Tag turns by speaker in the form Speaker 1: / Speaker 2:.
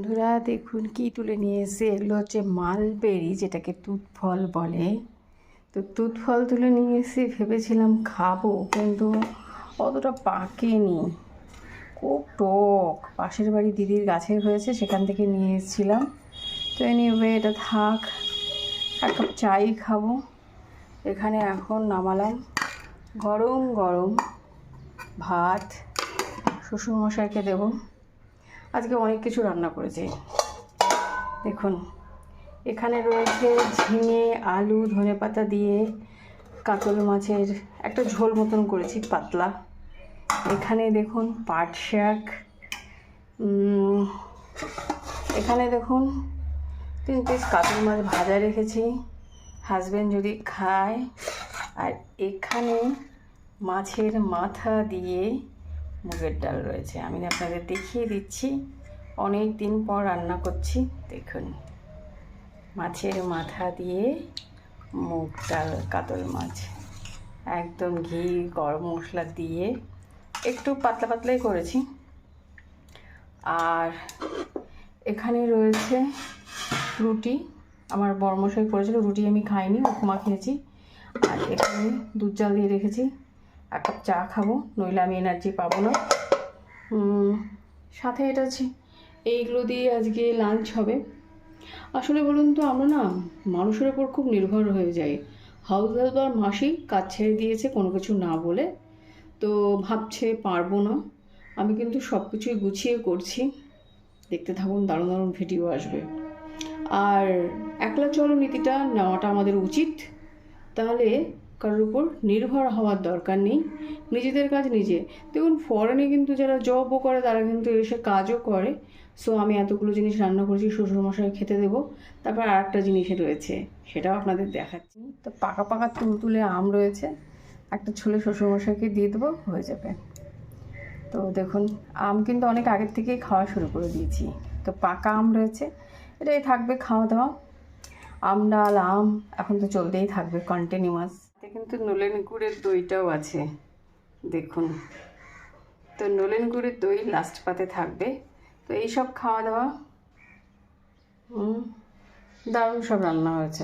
Speaker 1: বন্ধুরা দেখুন কি তুলে নিয়ে এসে, এগুলো হচ্ছে মালবেরি, যেটাকে তুত ফল বলে। তো তুত ফল তুলে নিয়ে এসে ভেবেছিলাম খাবো, কিন্তু অতটা পাকেনি, খুব টক। পাশের বাড়ি দিদির গাছের হয়েছে, সেখান থেকে নিয়ে এসেছিলাম। তো এনিওয়ে এটা থাক, এক কাপ চাই খাবো। এখানে এখন নামালাম গরম গরম ভাত, শ্বশুরমশাইকে দেবো। আজকে অনেক কিছু রান্না করেছি দেখুন। এখানে রয়েছে ঝিঙে, আলু, ধনেপাতা দিয়ে কাতল মাছের একটা ঝোল মতন করেছি, পাতলা। এখানে দেখুন পাট শাক, এখানে দেখুন 3 পিস কাতল মাছ ভাজা রেখেছি, হাজব্যান্ড যদি খায়। আর এখানে মাছের মাথা দিয়ে মুগের ডাল রয়েছে। আমি আপনাদের দেখিয়ে দিচ্ছি, অনেক দিন পর রান্না করছি। দেখুন, মাছের মাথা দিয়ে মুগ ডাল, কাতল মাছ, একদম ঘি গরম মশলা দিয়ে একটু পাতলা পাতলাই করেছি। আর এখানে রয়েছে রুটি, আমার বড়মশাই করেছিল, রুটি আমি খাইনি, উপমা খেয়েছি। আর এখানে দুধ জাল দিয়ে রেখেছি, 1 কাপ চা খাবো, নইলে আমি এনার্জি পাবো না। সাথে এটা আছে, এইগুলো দিয়ে আজকে লাঞ্চ হবে। আসলে বলুন তো, আমরা না মানুষের ওপর খুব নির্ভর হয়ে যাই। হাউস হেল্পার মাসি কাজ ছেড়ে দিয়েছে কোনো কিছু না বলে, তো ভাবছে পারবো না। আমি কিন্তু সব কিছুই গুছিয়ে করছি, দেখতে থাকুন, দারুণ দারুণ ভিডিও আসবে। আর একলা চলো নীতিটা নেওয়াটা আমাদের উচিত, তাহলে কারোর উপর নির্ভর হওয়ার দরকার নেই, নিজেদের কাজ নিজে। দেখুন, ফরেনে কিন্তু যারা জবও করে তারা কিন্তু এসে কাজও করে। সো আমি এতগুলো জিনিস রান্না করেছি, শ্বশুরমশাই খেতে দেবো। তারপর আর একটা জিনিস রয়েছে, সেটাও আপনাদের দেখাচ্ছি। তো পাকা পাকা তুলতুলে আম রয়েছে, একটা ছুলে শ্বশুরমশাইকে দিয়ে দেবো, হয়ে যাবে। তো দেখুন, আম কিন্তু অনেক আগের থেকেই খাওয়া শুরু করে দিয়েছি। তো পাকা আম রয়েছে, এটাই থাকবে খাওয়া দাওয়া। আম ডাল আম এখন তো চলতেই থাকবে কন্টিনিউয়াস। এতে কিন্তু নলেন গুড়ের দইটাও আছে দেখুন। তো নলেন গুড়ের দই লাস্ট পাতে থাকবে। তো এই সব খাওয়া দাওয়া দারুণ সব রান্না হয়েছে।